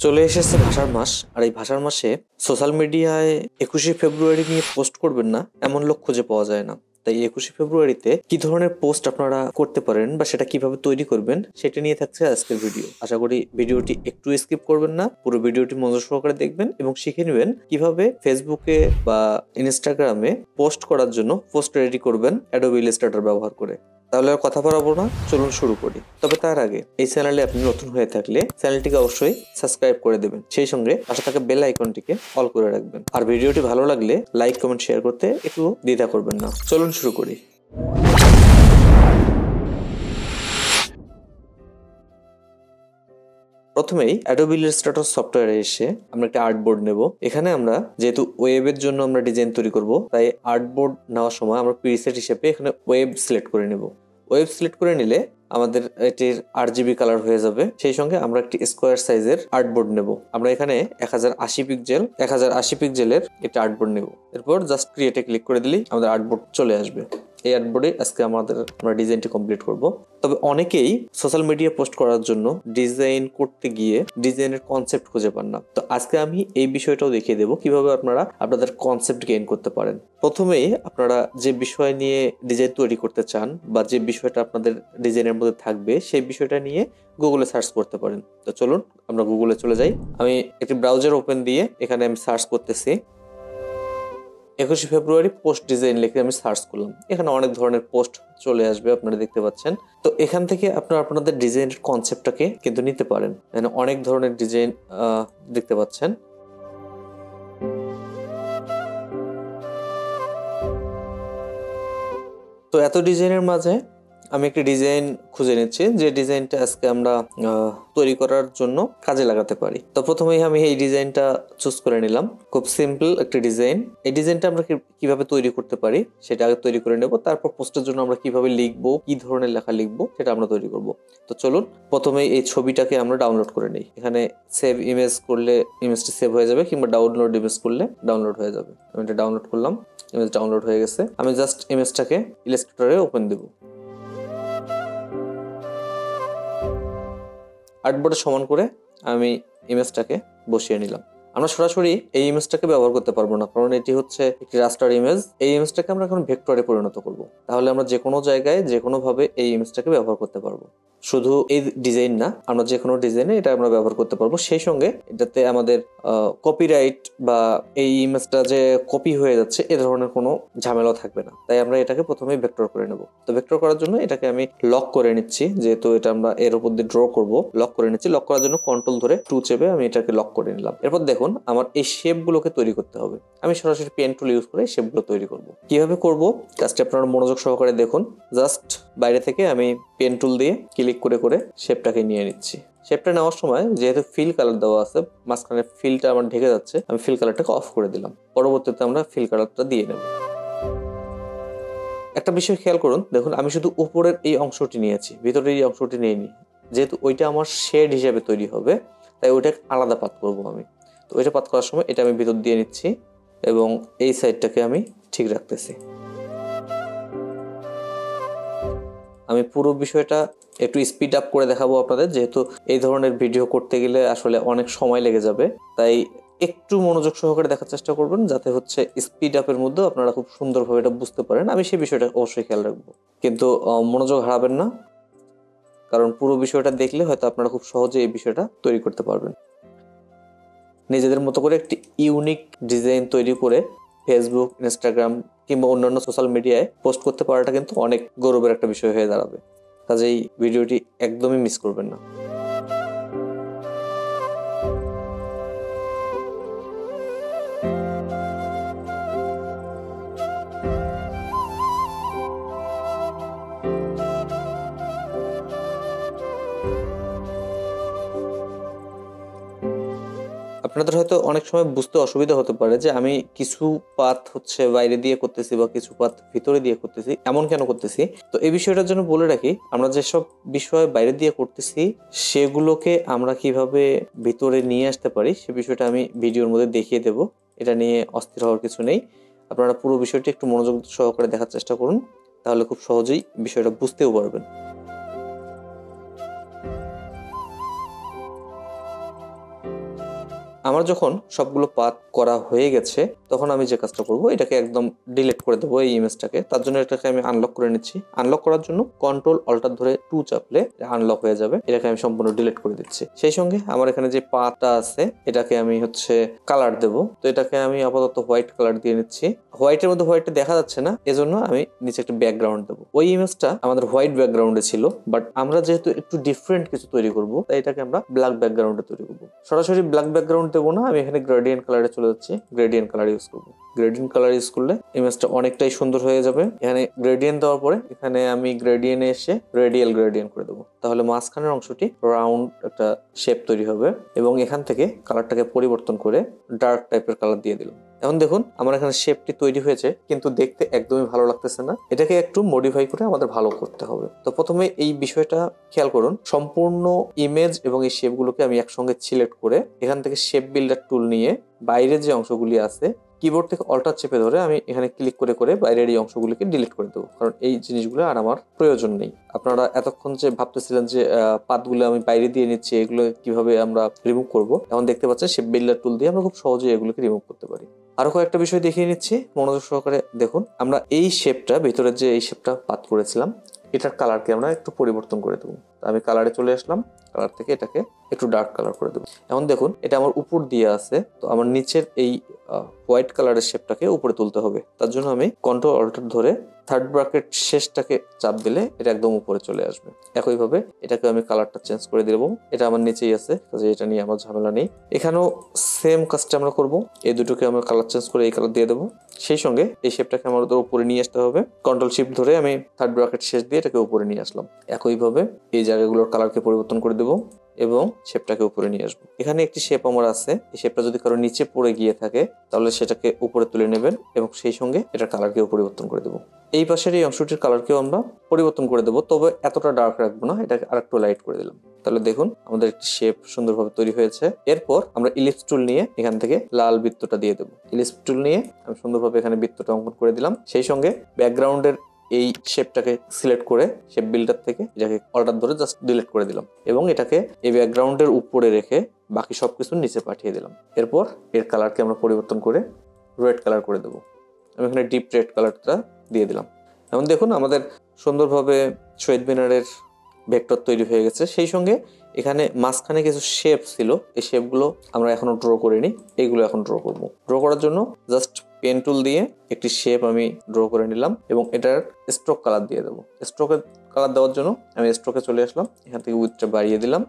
চলে এসেছে ভাষার মাস, আর এই ভাষার মাসে সোশ্যাল মিডিয়ায় 21শে ফেব্রুয়ারি নিয়ে পোস্ট করবেন না এমন লোক খুঁজে পাওয়া যায় না। তাই 21শে ফেব্রুয়ারিতে কি ধরনের পোস্ট আপনারা করতে পারেন বা সেটা কিভাবে তৈরি করবেন সেটা নিয়ে থাকছে আজকের ভিডিও। আশা করি ভিডিওটি একটু স্কিপ করবেন না, পুরো ভিডিওটি মনোযোগ সহকারে দেখবেন এবং শিখে নেবেন কিভাবে ফেসবুকে বা ইনস্টাগ্রামে পোস্ট করার জন্য পোস্ট রেডি করবেন অ্যাডোবি ইলাস্ট্রেটর ব্যবহার করে। তাহলে আর কথা বাড়াবো না, চলুন শুরু করি। তবে তার আগে এই চ্যানেলে আপনি নতুন হয়ে থাকলে চ্যানেলটিকে অবশ্যই সাবস্ক্রাইব করে দেবেন, সেই সঙ্গে পাশে থাকা বেল আইকনটিকে অল করে রাখবেন। আর ভিডিওটি ভালো লাগলে লাইক কমেন্ট শেয়ার করতে একটু দ্বিধা করবেন না। চলুন শুরু করি। প্রথমেই অ্যাডোবি ইলাস্ট্রেটর সফটওয়্যারে এসে আমরা একটা আর্টবোর্ড নেব। এখানে আমরা যেহেতু ওয়েবের জন্য আমরা ডিজাইন তৈরি করব, তাই আর্টবোর্ড নেওয়ার সময় আমরা প্রিসেট হিসেবে এখানে ওয়েব সিলেক্ট করে নেব। ওয়েব সিলেক্ট করে নিলে আমাদের এটির RGB কালার হয়ে যাবে। সেই সঙ্গে আমরা একটি স্কোয়ার সাইজের আর্টবোর্ড নেব। আমরা এখানে 1080 পিক্সেলের একটা আর্টবোর্ড নেব। এরপর জাস্ট ক্রিয়েটে ক্লিক করে দিলেই আমাদের আর্টবোর্ড চলে আসবে। এই আর্টবোর্ডে আজকে আমরা ডিজাইনটি কমপ্লিট করব। তবে অনেকেই সোশ্যাল মিডিয়া পোস্ট করার জন্য ডিজাইন করতে গিয়ে ডিজাইনের কনসেপ্ট খুঁজে পান না। তো আজকে আমি এই বিষয়টাও দেখিয়ে দেবো কিভাবে আপনারা আপনাদের কনসেপ্ট গেইন করতে পারেন। প্রথমেই আপনারা যে বিষয় নিয়ে ডিজাইন তৈরি করতে চান বা যে বিষয়টা আপনাদের ডিজাইনের মধ্যে থাকবে সেই বিষয়টা নিয়ে গুগলে সার্চ করতে পারেন। তো চলুন আমরা গুগলে চলে যাই। আমি একটি ব্রাউজার ওপেন দিয়ে এখানে আমি সার্চ করতেছি 21শে ফেব্রুয়ারি পোস্ট ডিজাইন লিখে আমি সার্চ করলাম। এখানে অনেক ধরনের পোস্ট চলে আসবে, আপনারা দেখতে পাচ্ছেন। তো এখান থেকে আপনারা আপনাদের ডিজাইনের কনসেপ্টটাকে কিন্তু নিতে পারেন। এখানে অনেক ধরনের ডিজাইন দেখতে পাচ্ছেন। তো এত ডিজাইনের মাঝে আমি একটি ডিজাইন খুঁজে নিচ্ছি যে ডিজাইনটা আজকে আমরা তৈরি করার জন্য কাজে লাগাতে পারি। তো প্রথমেই আমি এই ডিজাইনটা চুজ করে নিলাম। খুব সিম্পল একটি ডিজাইন। এই ডিজাইনটা আমরা কিভাবে তৈরি করতে পারি সেটা আগে তৈরি করে নেব। তারপর পোস্টের জন্য আমরা কিভাবে লিখবো, কি ধরনের লেখা লিখবো সেটা আমরা তৈরি করব। তো চলুন প্রথমেই এই ছবিটাকে আমরা ডাউনলোড করে নিই। এখানে সেভ ইমেজ করলে ইমেজটি সেভ হয়ে যাবে, কিংবা ডাউনলোড ইমেজ করলে ডাউনলোড হয়ে যাবে। আমি এটা ডাউনলোড করলাম, ইমেজ ডাউনলোড হয়ে গেছে। আমি জাস্ট ইমেজটাকে ইলাস্ট্রেটরে ওপেন দেব। আর্টবোর্ডে সমান করে আমি ইমেজটাকে বসিয়ে নিলাম। আমরা সরাসরি এই ইমেজটাকে ব্যবহার করতে পারবো না, কারণ এটি হচ্ছে একটি রাস্টার ইমেজ। এই ইমেজটাকে আমরা এখন ভেক্টরে পরিণত করব। তাহলে আমরা যে কোনো জায়গায় যে কোনো ভাবে এই ইমেজটাকে ব্যবহার করতে পারবো। শুধু এই ডিজাইন না, আমরা যে কোনো ডিজাইনে এটা আমরা ব্যবহার করতে পারবো। সেই সঙ্গে এটাতে আমাদের কপিরাইট বা এই ইমেজটা যে কপি হয়ে যাচ্ছে এ ধরনের কোনো ঝামেলা থাকবে না। তাই আমরা এটাকে প্রথমেই ভেক্টর করে নেব। তো ভেক্টর করার জন্য এটাকে আমি লক করে নিচ্ছি, যেহেতু এটা আমরা এর উপর দিয়ে ড্র করব। লক করে নিচ্ছি। লক করার জন্য কন্ট্রোল ধরে 2 চেপে আমি এটাকে লক করে নিলাম। এরপর দেখুন আমার এই শেপগুলোকে তৈরি করতে হবে। আমি সরাসরি পেন টুল ইউজ করে শেপগুলো তৈরি করব। কিভাবে করব কাজটা আপনারা মনোযোগ সহকারে দেখুন। জাস্ট বাইরে থেকে আমি পেন টুল দিয়ে ক্লিক করে করে শেপটাকে নিয়ে নিচ্ছি। শেপটা নেওয়ার সময় যেহেতু ফিল কালার দেওয়া আছে, মাঝখানে ফিলটা আমার ঢেকে যাচ্ছে, আমি ফিল কালারটাকে অফ করে দিলাম। পরবর্তীতে আমরা ফিল কালারটা দিয়ে নেব। একটা বিষয় খেয়াল করুন, দেখুন আমি শুধু উপরের এই অংশটি নিয়েছি, ভিতরের এই অংশটি নিইনি। যেহেতু ওইটা আমার শেড হিসেবে তৈরি হবে, তাই ওইটা আলাদা পাত করব আমি। তো ওইটা পাত করার সময় এটা আমি ভিতর দিয়ে নিচ্ছি এবং এই সাইডটাকে আমি ঠিক রাখতেছি। আমি পুরো বিষয়টা একটু স্পিড আপ করে দেখাবো আপনাদের, যেহেতু এই ধরনের ভিডিও করতে গেলে আসলে অনেক সময় লেগে যাবে। তাই একটু মনোযোগ সহকারে দেখার চেষ্টা করবেন, যাতে হচ্ছে স্পিড আপের মধ্যেও আপনারা খুব সুন্দরভাবে এটা বুঝতে পারেন। আমি সেই বিষয়টা অবশ্যই খেয়াল রাখবো, কিন্তু মনোযোগ হারাবেন না, কারণ পুরো বিষয়টা দেখলে হয়তো আপনারা খুব সহজে এই বিষয়টা তৈরি করতে পারবেন। নিজেদের মতো করে একটি ইউনিক ডিজাইন তৈরি করে ফেসবুক, ইনস্টাগ্রাম কিংবা অন্যান্য সোশ্যাল মিডিয়ায় পোস্ট করতে পারাটা কিন্তু অনেক গৌরবের একটা বিষয় হয়ে দাঁড়াবে। কাজেই ভিডিওটি একদমই মিস করবেন না। আপনাদের হয়তো অনেক সময় বুঝতে অসুবিধা হতে পারে যে আমি কিছু পাত হচ্ছে বাইরে দিয়ে করতেছি বা কিছু পাত ভিতরে দিয়ে করতেছি, এমন কেন করতেছি। তো এই বিষয়টার জন্য বলে রাখি, আমরা যেসব বিষয় বাইরে দিয়ে করতেছি সেগুলোকে আমরা কিভাবে ভিতরে নিয়ে আসতে পারি সে বিষয়টা আমি ভিডিওর মধ্যে দেখিয়ে দেব। এটা নিয়ে অস্থির হওয়ার কিছু নেই। আপনারা পুরো বিষয়টি একটু মনোযোগ সহকারে দেখার চেষ্টা করুন, তাহলে খুব সহজেই বিষয়টা বুঝতেও পারবেন। আমার যখন সবগুলো পাথ করা হয়ে গেছে তখন আমি যে কাজটা করব, এটাকে একদম ডিলিট করে দেবো এই ইমেজটাকে। তার জন্য এটাকে আমি আনলক করে নিচ্ছি। আনলক করার জন্য কন্ট্রোল অল্টার ধরে 2 চাপলে আনলক হয়ে যাবে। এটাকে আমি সম্পূর্ণ ডিলিট করে দিচ্ছি। সেই সঙ্গে আমার এখানে যে পাথটা আছে এটাকে আমি কালার দেব। তো এটাকে আমি আপাতত হোয়াইট কালার দিয়ে নিচ্ছি। হোয়াইটের মধ্যে হোয়াইটটা দেখা যাচ্ছে না, এজন্য আমি নিচে একটা ব্যাকগ্রাউন্ড দেবো। ওই ইমেজটা আমাদের হোয়াইট ব্যাকগ্রাউন্ডে ছিল, বাট আমরা যেহেতু একটু ডিফারেন্ট কিছু তৈরি করবো তাই এটাকে আমরা ব্ল্যাক ব্যাকগ্রাউন্ডে তৈরি করবো। সরাসরি ব্ল্যাক ব্যাকগ্রাউন্ড দেবো না, আমি এখানে গ্রেডিয়েন্ট কালারে চলে যাচ্ছি। গ্রেডিয়েন্ট কালার ইউজ করবো। গ্রেডিয়েন্ট কালার ইউজ করলে ইমেজটা অনেকটাই সুন্দর হয়ে যাবে। এখানে গ্রেডিয়েন্ট দেওয়ার পরে এখানে আমি গ্রেডিয়েন্টে এসে রেডিয়াল গ্রেডিয়েন্ট করে দেবো। তাহলে মাঝখানের অংশটি রাউন্ড একটা শেপ তৈরি হবে এবং এখান থেকে কালারটাকে পরিবর্তন করে ডার্ক টাইপের কালার দিয়ে দিলাম। এখন দেখুন আমার এখানে শেপটি তৈরি হয়েছে, কিন্তু দেখতে একদমই ভালো লাগতেছে না। এটাকে একটু মডিফাই করে আমাদের ভালো করতে হবে। তো প্রথমে এই বিষয়টা খেয়াল করুন, সম্পূর্ণ ইমেজ এবং এই শেপগুলোকে আমি একসঙ্গে সিলেক্ট করে এখান থেকে শেপ বিল্ডার টুল নিয়ে বাইরের যে অংশগুলি আছে কিবোর্ড থেকে অল্টার চেপে ধরে আমি এখানে ক্লিক করে করে বাইরের এই অংশগুলিকে ডিলিট করে দেবো, কারণ এই জিনিসগুলো আর আমার প্রয়োজন নেই। আপনারা এতক্ষণ যে ভাবতেছিলেন যে পাতগুলো আমি বাইরে দিয়ে নিচ্ছি, এগুলো কিভাবে আমরা রিমুভ করব, এখন দেখতে পাচ্ছেন শেপ বিল্ডার টুল দিয়ে আমরা খুব সহজেই এগুলোকে রিমুভ করতে পারি। আরো কয়েকটা বিষয় দেখিয়ে নিচ্ছি, মনোযোগ সহকারে দেখুন। আমরা এই শেপটা, ভেতরের যে এই শেপটা পাত করেছিলাম, এটার কালারকে আমরা একটু পরিবর্তন করে দেবো। আমি কালারে চলে আসলাম, কালার থেকে এটাকে একটু ডার্ক কালার করে দেবো। এখন দেখুন এটা আমার উপর দিয়ে আছে, তো আমার নিচের এই হোয়াইট কালারের শেপটাকে উপরে তুলতে হবে। তার জন্য আমি কন্ট্রোল অল্টার ধরে থার্ড ব্র্যাকেট শেষটাকে চাপ দিলে এটা একদম উপরে চলে আসবে। একইভাবে এটাকে আমি কালারটা চেঞ্জ করে দেবো। এটা আমার নিচেই আছে, কাজে এটা নিয়ে আমার ঝামেলা নেই। এখানেও সেম কাজটা আমরা করবো। এই দুটোকে আমরা কালার চেঞ্জ করে এই কালার দিয়ে দেবো। সেই সঙ্গে এই শেপটাকে আমাদের উপরে নিয়ে আসতে হবে। কন্ট্রোল শিফট ধরে আমি থার্ড ব্র্যাকেট শেষ দিয়ে এটাকে উপরে নিয়ে আসলাম। একইভাবে এই জায়গাগুলোর কালারকে পরিবর্তন করে দেবো এবং শেপটাকে উপরে নিয়ে আসবো। এখানে একটি শেপ আমার আছে, এই শেপটা যদি কারো নিচে পড়ে গিয়ে থাকে তাহলে সেটাকে উপরে তুলে নেবেন এবং সেই সঙ্গে এটার কালারকেও পরিবর্তন করে দেবো। এই পাশের এই অংশটির কালারকেও আমরা পরিবর্তন করে দেবো, তবে এতটা ডার্ক রাখবো না, এটাকে আরেকটু লাইট করে দিলাম। তাহলে দেখুন আমাদের একটি শেপ সুন্দরভাবে তৈরি হয়েছে। এরপর আমরা ইলিপস টুল নিয়ে এখান থেকে লাল বৃত্তটা দিয়ে দেবো। ইলিপস টুল নিয়ে আমি সুন্দরভাবে এখানে বৃত্তটা অঙ্কন করে দিলাম। সেই সঙ্গে ব্যাকগ্রাউন্ডের এই শেপটাকে সিলেক্ট করে শেপ বিল্ডার থেকে এটাকে অল্টার ধরে জাস্ট ডিলিট করে দিলাম এবং এটাকে এই ব্যাকগ্রাউন্ডের উপরে রেখে বাকি সবকিছু নিচে পাঠিয়ে দিলাম। এরপর এর কালারকে আমরা পরিবর্তন করে রেড কালার করে দেবো। আমি এখানে ডিপ রেড কালারটা দিয়ে দিলাম। এখন দেখুন আমাদের সুন্দরভাবে শহীদ মিনারের ভেক্টর তৈরি হয়ে গেছে। সেই সঙ্গে এখানে মাঝখানে কিছু শেপ ছিল, এই শেপগুলো আমরা এখনো ড্র করিনি, এইগুলো এখন ড্র করব। ড্র করার জন্য জাস্ট পেন টুল দিয়ে একটি শেপ আমি ড্র করে নিলাম এবং এটার স্ট্রোক কালার দিয়ে দেবো। স্ট্রোকের কালার দেওয়ার জন্য আমি স্ট্রোকে চলে আসলাম, এখান থেকে উইথটা বাড়িয়ে দিলাম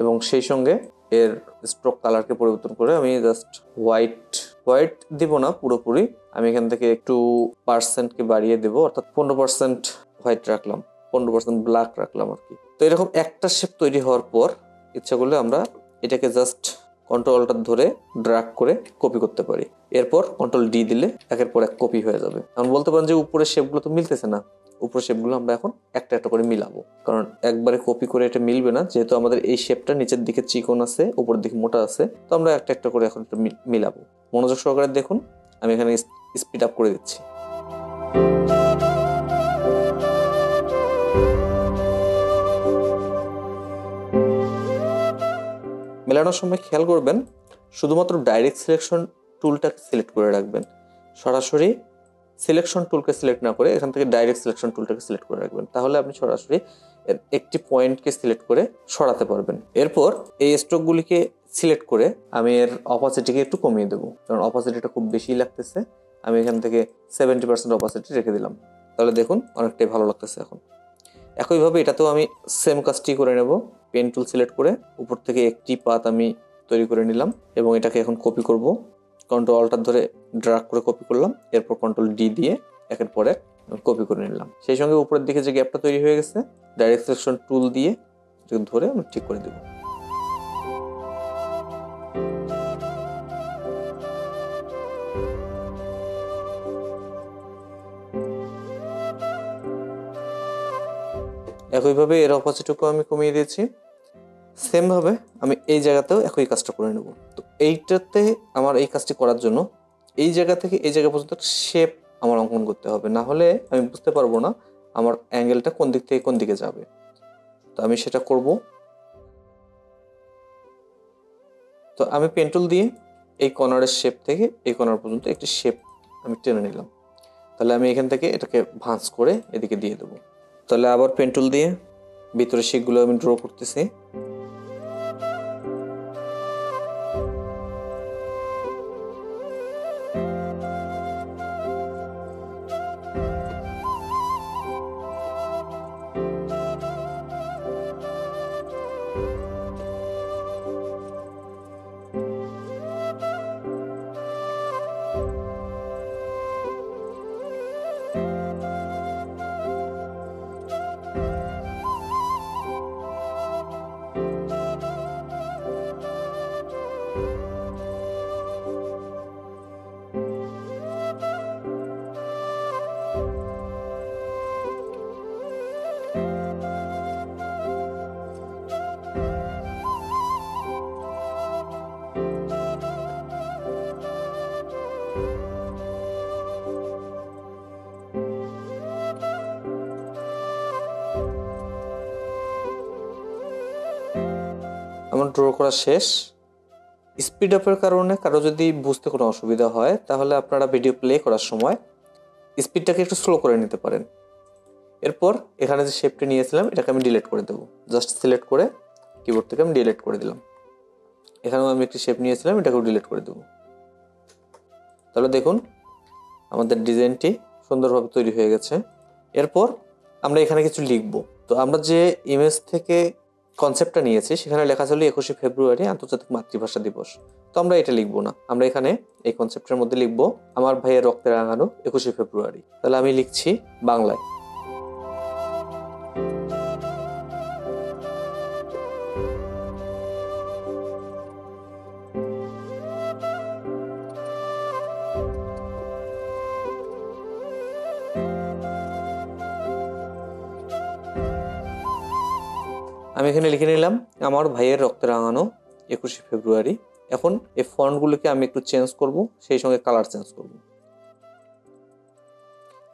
এবং সেই সঙ্গে এর স্ট্রোক কালারকে পরিবর্তন করে আমি জাস্ট হোয়াইট দিব না পুরোপুরি, আমি এখান থেকে একটু পার্সেন্টকে বাড়িয়ে দেবো, অর্থাৎ 15% হোয়াইট রাখলাম, 15% ব্ল্যাক রাখলাম আর কি। তো এরকম একটা শেপ তৈরি হওয়ার পর ইচ্ছা করলে আমরা এটাকে জাস্ট কন্ট্রোল অল্টার ধরে ড্র্যাগ করে কপি করতে পারি। এরপর কন্ট্রোল ডি দিলে একের পর এক কপি হয়ে যাবে। এখন বলতে পারেন যে উপরের শেপগুলো তো মিলতেছে না, উপরের শেপগুলো আমরা এখন একটা একটা করে মিলাবো, কারণ একবারে কপি করে এটা মিলবে না, যেহেতু আমাদের এই শেপটা নিচের দিকে চিকন আছে, উপরের দিকে মোটা আছে, তো আমরা একটা একটা করে এখন একটু মিলাবো। মনোযোগ সহকারে দেখুন, আমি এখানে স্পিড আপ করে দিচ্ছি। মেলানোর সময় খেয়াল করবেন শুধুমাত্র ডাইরেক্ট সিলেকশন টুলটাকে সিলেক্ট করে রাখবেন, সরাসরি সিলেকশন টুলকে সিলেক্ট না করে এখান থেকে ডাইরেক্ট সিলেকশন টুলটাকে সিলেক্ট করে রাখবেন, তাহলে আপনি সরাসরি একটি পয়েন্টকে সিলেক্ট করে সরাতে পারবেন। এরপর এই স্ট্রোকগুলিকে সিলেক্ট করে আমি এর অপাসিটিকে একটু কমিয়ে দেবো, কারণ অপাসিটিটা খুব বেশি লাগতেছে। আমি এখান থেকে 70% অপাসিটি রেখে দিলাম, তাহলে দেখুন অনেকটাই ভালো লাগতেছে এখন। একইভাবে এটাতেও আমি সেম কাজটি করে নেব। পেন টুল সিলেক্ট করে উপর থেকে একটি পাত আমি তৈরি করে নিলাম এবং এটাকে এখন কপি করব। কন্ট্রোল অল্টার ধরে ড্র্যাগ করে কপি করলাম, এরপর কন্ট্রোল ডি দিয়ে একের পর এক কপি করে নিলাম। সেই সঙ্গে উপরের দিকে যে গ্যাপটা তৈরি হয়ে গেছে ডাইরেক্ট সিলেকশন টুল দিয়ে ধরে আমি ঠিক করে দেব। একইভাবে এর অপাসিটিকেও আমি কমিয়ে দিয়েছি। সেম ভাবে আমি এই জায়গাতেও একই কাজটা করে নেব। তো এইটাতে আমার এই কাজটি করার জন্য এই জায়গা থেকে এই জায়গা পর্যন্ত শেপ আমার অঙ্কন করতে হবে, না হলে আমি বুঝতে পারবো না আমার অ্যাঙ্গেলটা কোন দিক থেকে কোন দিকে যাবে। তো আমি সেটা করব। তো আমি পেন টুল দিয়ে এই কর্নারের শেপ থেকে এই কর্নার পর্যন্ত একটি শেপ আমি টেনে নিলাম। তাহলে আমি এখান থেকে এটাকে ভাঁজ করে এদিকে দিয়ে দেবো। তাহলে আবার পেন টুল দিয়ে ভিতরে শেপগুলো আমি ড্র করতেছি। আমার ড্র করা শেষ। স্পিড আপের কারণে কারো যদি বুঝতে কোনো অসুবিধা হয় তাহলে আপনারা ভিডিও প্লে করার সময় স্পিডটাকে একটু স্লো করে নিতে পারেন। এরপর এখানে যে শেপটি নিয়েছিলাম এটাকে আমি ডিলিট করে দেবো। জাস্ট সিলেক্ট করে কিবোর্ড থেকে আমি ডিলিট করে দিলাম। এখানেও আমি একটি শেপ নিয়েছিলাম, এটাকেও ডিলিট করে দেবো। তাহলে দেখুন আমাদের ডিজাইনটি সুন্দরভাবে তৈরি হয়ে গেছে। এরপর আমরা এখানে কিছু লিখব। তো আমরা যে ইমেজ থেকে কনসেপ্টটা নিয়েছি সেখানে লেখা ছিল 21শে ফেব্রুয়ারি আন্তর্জাতিক মাতৃভাষা দিবস। তো আমরা এটা লিখবো না, আমরা এখানে এই কনসেপ্টের মধ্যে লিখবো আমার ভাইয়ের রক্তে রাঙানো 21শে ফেব্রুয়ারি। তাহলে আমি লিখছি বাংলায়। আমি এখানে লিখে নিলাম আমার ভাইয়ের রক্তে রাঙানো 21শে ফেব্রুয়ারি। এখন এই ফন্টগুলোকে আমি একটু চেঞ্জ করব, সেই সঙ্গে কালার চেঞ্জ করব।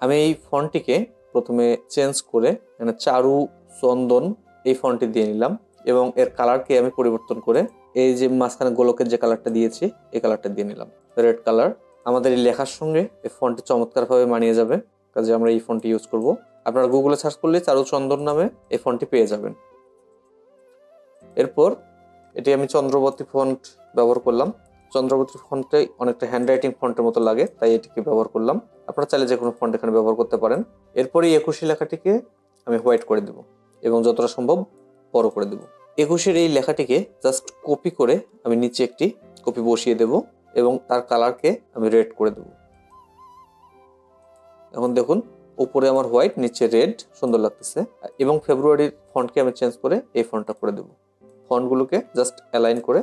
আমি এই ফন্টটিকে প্রথমে চেঞ্জ করে মানে চারু চন্দন এই ফন্টটি দিয়ে নিলাম এবং এর কালারকে আমি পরিবর্তন করে এই যে মাঝখানে গোলকের যে কালারটা দিয়েছি এই কালারটা দিয়ে নিলাম, রেড কালার। আমাদের এই লেখার সঙ্গে এই ফন্টটি চমৎকারভাবে মানিয়ে যাবে, কাজে আমরা এই ফন্টটি ইউজ করব। আপনারা গুগলে সার্চ করলে চারু চন্দন নামে এই ফন্টটি পেয়ে যাবেন। এরপর এটি আমি চন্দ্রবতী ফন্ট ব্যবহার করলাম। চন্দ্রবতী ফন্টে অনেকটা হ্যান্ডরাইটিং ফন্টের মতো লাগে, তাই এটিকে ব্যবহার করলাম। আপনারা চাইলে যে কোনো ফন্ট এখানে ব্যবহার করতে পারেন। এরপরে 21 লেখাটিকে আমি হোয়াইট করে দেব এবং যতটা সম্ভব বড় করে দেব। 21 এই লেখাটিকে জাস্ট কপি করে আমি নিচে একটি কপি বসিয়ে দেব এবং তার কালারকে আমি রেড করে দেব। এখন দেখুন উপরে আমার হোয়াইট, নিচে রেড, সুন্দর লাগতেছে। এবং ফেব্রুয়ারির ফন্টকে আমি চেঞ্জ করে এই ফন্টটা করে দেব। ফন্টগুলোকে জাস্ট অ্যালাইন করে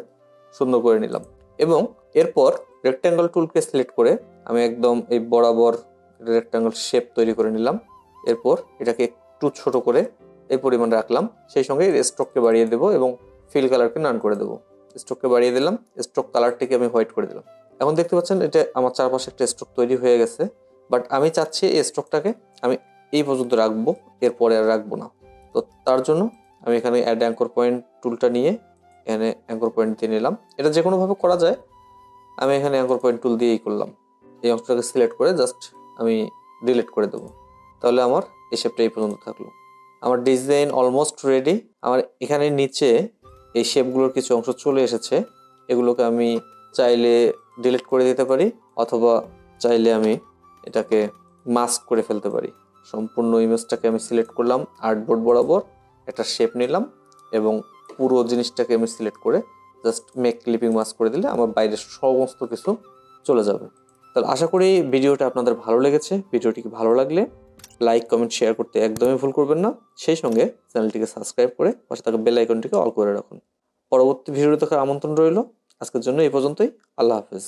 সুন্দর করে নিলাম এবং এরপর রেক্ট্যাঙ্গল টুলকে সিলেক্ট করে আমি একদম এই বরাবর রেক্ট্যাঙ্গল শেপ তৈরি করে নিলাম। এরপর এটাকে একটু ছোট করে এই পরিমাণ রাখলাম, সেই সঙ্গে স্ট্রোককে বাড়িয়ে দেব এবং ফিল কালারকে নান করে দেব। স্ট্রোককে বাড়িয়ে দিলাম, স্ট্রোক কালারটিকে আমি হোয়াইট করে দিলাম। এখন দেখতে পাচ্ছেন এটা আমার চারপাশে একটা স্ট্রোক তৈরি হয়ে গেছে, বাট আমি চাচ্ছি এই স্ট্রোকটাকে আমি এই পর্যন্ত রাখবো, এরপরে আর রাখবো না। তো তার জন্য আমি এখানে অ্যাড অ্যাঙ্কর পয়েন্ট টুলটা নিয়ে এখানে অ্যাঙ্কর পয়েন্ট দিয়ে নিলাম। এটা যে কোনোভাবে করা যায়, আমি এখানে অ্যাঙ্কর পয়েন্ট টুল দিয়েই করলাম। এই অংশটাকে সিলেক্ট করে জাস্ট আমি ডিলিট করে দেবো। তাহলে আমার এই শেপটা এই পর্যন্ত থাকলো। আমার ডিজাইন অলমোস্ট রেডি। আমার এখানে নিচে এই শেপগুলোর কিছু অংশ চলে এসেছে, এগুলোকে আমি চাইলে ডিলিট করে দিতে পারি অথবা চাইলে আমি এটাকে মাস্ক করে ফেলতে পারি। সম্পূর্ণ ইমেজটাকে আমি সিলেক্ট করলাম, আর্টবোর্ড বরাবর একটা শেপ নিলাম এবং পুরো জিনিসটাকে আমি সিলেক্ট করে জাস্ট মেক ক্লিপিং মাস্ক করে দিলে আমার বাইরের সমস্ত কিছু চলে যাবে। তাহলে আশা করি ভিডিওটা আপনাদের ভালো লেগেছে। ভিডিওটিকে ভালো লাগলে লাইক, কমেন্ট, শেয়ার করতে একদমই ভুল করবেন না। সেই সঙ্গে চ্যানেলটিকে সাবস্ক্রাইব করে পাশে থাকা বেল আইকনটিকে অল করে রাখুন। পরবর্তী ভিডিও দেখার আমন্ত্রণ রইল। আজকের জন্য এই পর্যন্তই। আল্লাহ হাফেজ।